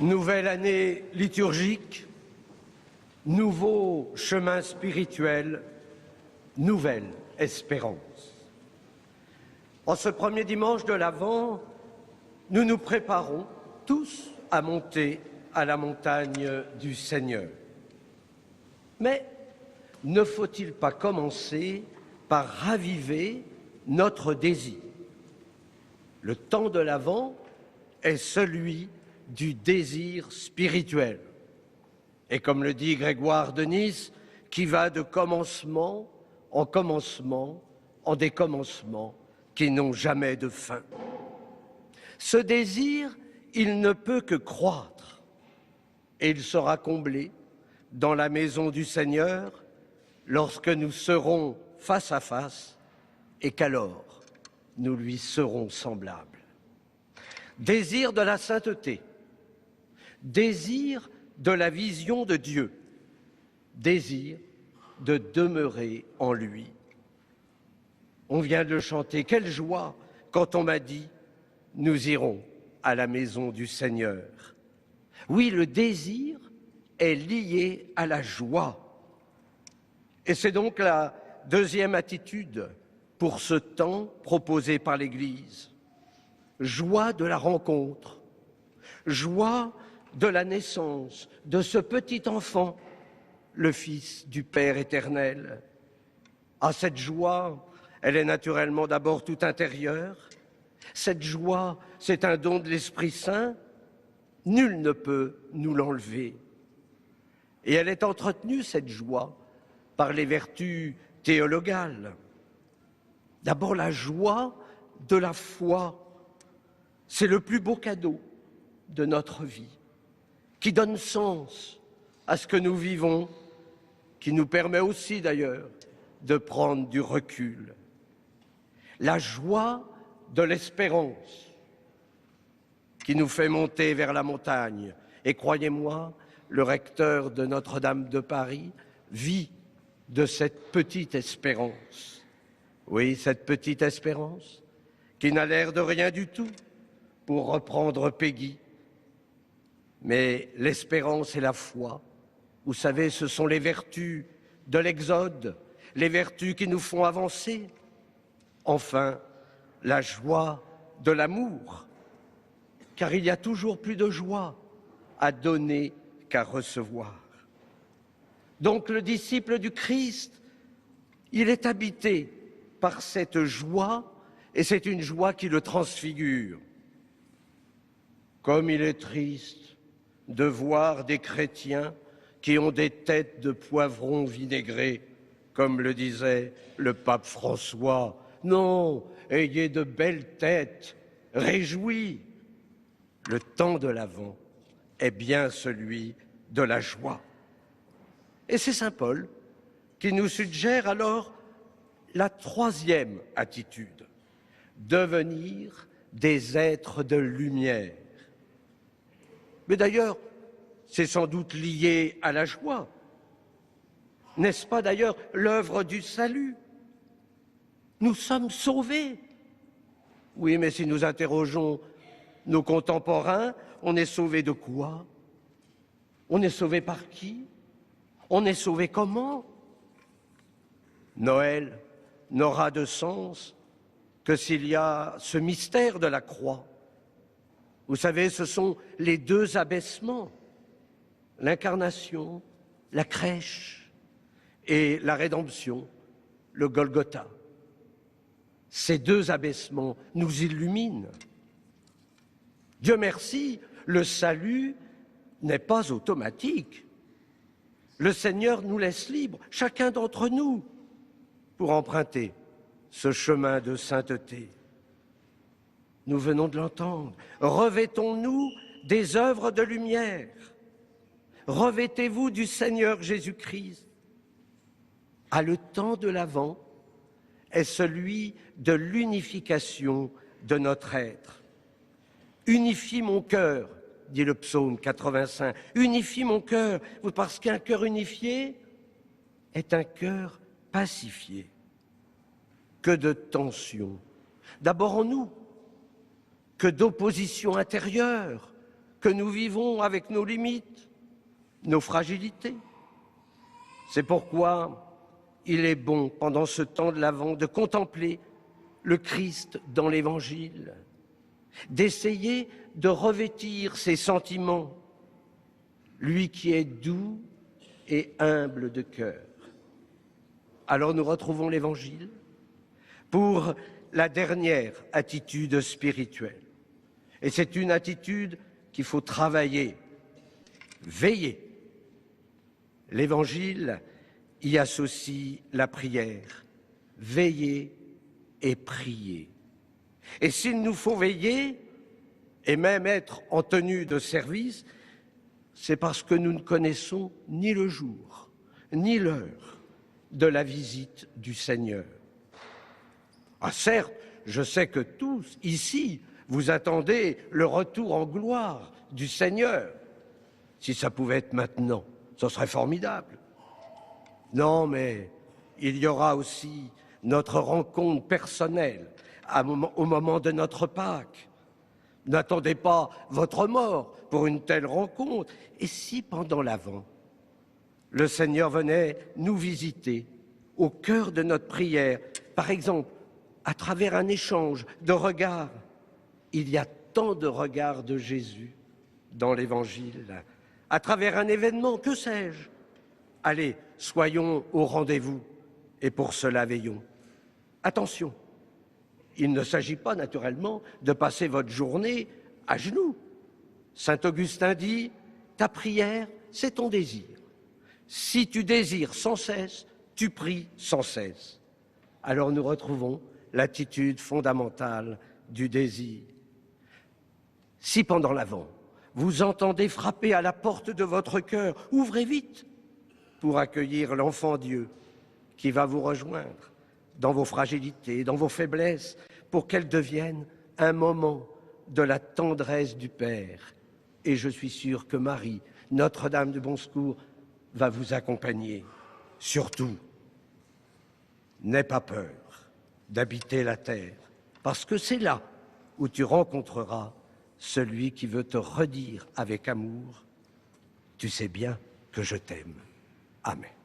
Nouvelle année liturgique, nouveau chemin spirituel, nouvelle espérance. En ce premier dimanche de l'Avent, nous nous préparons tous à monter à la montagne du Seigneur. Mais ne faut-il pas commencer par raviver notre désir? Le temps de l'Avent est celui du désir spirituel. Et comme le dit Grégoire de Nice, qui va de commencement en des commencements qui n'ont jamais de fin. Ce désir, il ne peut que croître, et il sera comblé dans la maison du Seigneur lorsque nous serons face à face et qu'alors nous lui serons semblables. Désir de la sainteté, désir de la vision de Dieu, désir de demeurer en lui. On vient de le chanter, quelle joie quand on m'a dit « nous irons à la maison du Seigneur ». Oui, le désir est lié à la joie. Et c'est donc la deuxième attitude pour ce temps proposé par l'Église. Joie de la rencontre, joie de la naissance de ce petit enfant, le Fils du Père éternel. Ah, cette joie, elle est naturellement d'abord tout intérieure. Cette joie, c'est un don de l'Esprit Saint. Nul ne peut nous l'enlever. Et elle est entretenue, cette joie, par les vertus théologales. D'abord, la joie de la foi. C'est le plus beau cadeau de notre vie, qui donne sens à ce que nous vivons, qui nous permet aussi d'ailleurs de prendre du recul. La joie de l'espérance qui nous fait monter vers la montagne. Et croyez-moi, le recteur de Notre-Dame de Paris vit de cette petite espérance. Oui, cette petite espérance qui n'a l'air de rien du tout, pour reprendre Peggy. Mais l'espérance et la foi, vous savez, ce sont les vertus de l'Exode, les vertus qui nous font avancer. Enfin, la joie de l'amour, car il y a toujours plus de joie à donner qu'à recevoir. Donc le disciple du Christ, il est habité par cette joie, et c'est une joie qui le transfigure. Comme il est triste de voir des chrétiens qui ont des têtes de poivrons vinaigrés, comme le disait le pape François. Non, ayez de belles têtes, réjouis. Le temps de l'Avent est bien celui de la joie. Et c'est saint Paul qui nous suggère alors la troisième attitude, devenir des êtres de lumière. Mais d'ailleurs, c'est sans doute lié à la joie. N'est-ce pas d'ailleurs l'œuvre du salut? Nous sommes sauvés. Oui, mais si nous interrogeons nos contemporains, on est sauvé de quoi? On est sauvé par qui? On est sauvé comment? Noël n'aura de sens que s'il y a ce mystère de la croix. Vous savez, ce sont les deux abaissements, l'incarnation, la crèche, et la rédemption, le Golgotha. Ces deux abaissements nous illuminent. Dieu merci, le salut n'est pas automatique. Le Seigneur nous laisse libres, chacun d'entre nous, pour emprunter ce chemin de sainteté. Nous venons de l'entendre. Revêtons-nous des œuvres de lumière. Revêtez-vous du Seigneur Jésus-Christ. Ah, le temps de l'Avent est celui de l'unification de notre être. Unifie mon cœur, dit le psaume 85. Unifie mon cœur, parce qu'un cœur unifié est un cœur pacifié. Que de tensions, d'abord en nous, que d'opposition intérieure, que nous vivons avec nos limites, nos fragilités. C'est pourquoi il est bon, pendant ce temps de l'Avent, de contempler le Christ dans l'Évangile, d'essayer de revêtir ses sentiments, lui qui est doux et humble de cœur. Alors nous retrouvons l'Évangile pour la dernière attitude spirituelle. Et c'est une attitude qu'il faut travailler, veiller. L'Évangile y associe la prière, veiller et prier. Et s'il nous faut veiller, et même être en tenue de service, c'est parce que nous ne connaissons ni le jour, ni l'heure de la visite du Seigneur. Ah certes, je sais que tous, ici, vous attendez le retour en gloire du Seigneur. Si ça pouvait être maintenant, ce serait formidable. Non, mais il y aura aussi notre rencontre personnelle au moment de notre Pâques. N'attendez pas votre mort pour une telle rencontre. Et si pendant l'Avent, le Seigneur venait nous visiter au cœur de notre prière, par exemple, à travers un échange de regards. Il y a tant de regards de Jésus dans l'Évangile, à travers un événement, que sais-je. Allez, soyons au rendez-vous et pour cela veillons. Attention, il ne s'agit pas naturellement de passer votre journée à genoux. Saint Augustin dit, ta prière, c'est ton désir. Si tu désires sans cesse, tu pries sans cesse. Alors nous retrouvons l'attitude fondamentale du désir. Si pendant l'Avent, vous entendez frapper à la porte de votre cœur, ouvrez vite pour accueillir l'enfant Dieu qui va vous rejoindre dans vos fragilités, dans vos faiblesses, pour qu'elles deviennent un moment de la tendresse du Père. Et je suis sûr que Marie, Notre-Dame du Bon Secours, va vous accompagner. Surtout, n'aie pas peur d'habiter la terre, parce que c'est là où tu rencontreras celui qui veut te redire avec amour, tu sais bien que je t'aime. Amen.